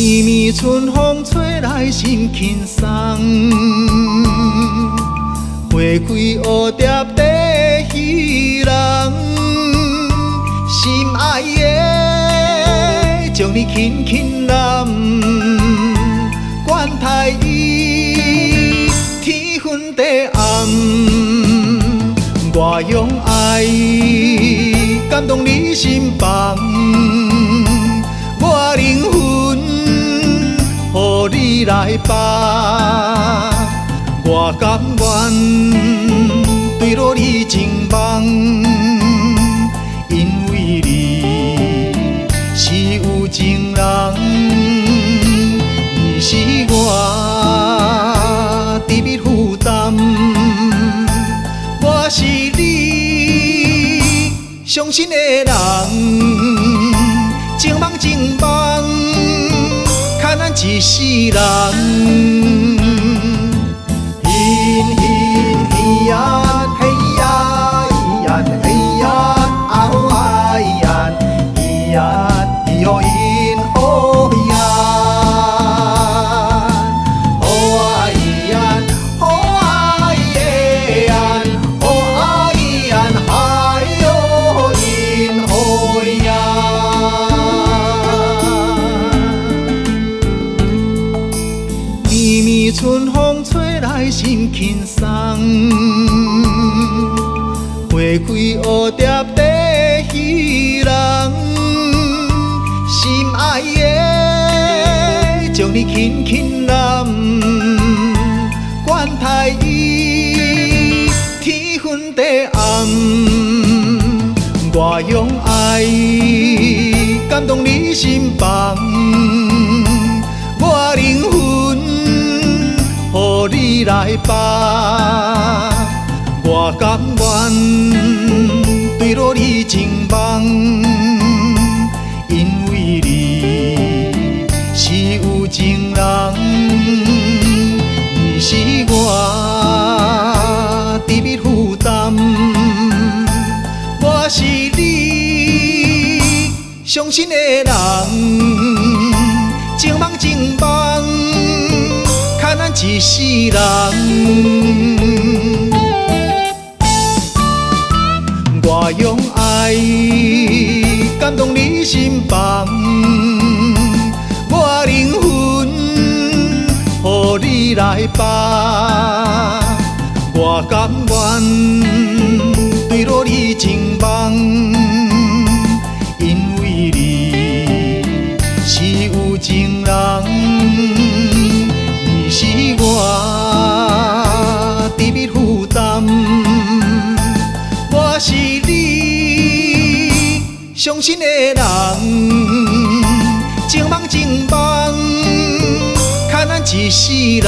绵绵春风吹来心轻松，花开蝴蝶在戏人，心爱的将你轻轻揽，管待伊天昏地暗，我用爱感动你心房，我灵魂予你来放，我甘愿坠落你情网，因为你是有情人，你是我甜蜜负担，我是你伤心的人，情梦情梦，看咱一世人。咿呀嘿呀，咿呀嘿呀，啊哦哎呀，咿呀咿哟咿哦呀，哦哎呀，哦哎耶呀，哦哎呀，哎哟咿哦呀。绵绵春风吹来心轻松，花开蝴蝶在戏人，心爱的将你轻轻揽，管待伊天昏地暗，我用爱感动你心房，我灵魂予你来放，我甘愿坠落你情网，因为你是有情人，你是我甜蜜负担，我是你伤心的人，情梦情梦，看咱一世人。我用爱感动你心房，我灵魂予你来放，我甘愿坠落你情网，因为你是有情人，你是我甜蜜负担，我是你伤心的人，情梦情梦，看咱一世人。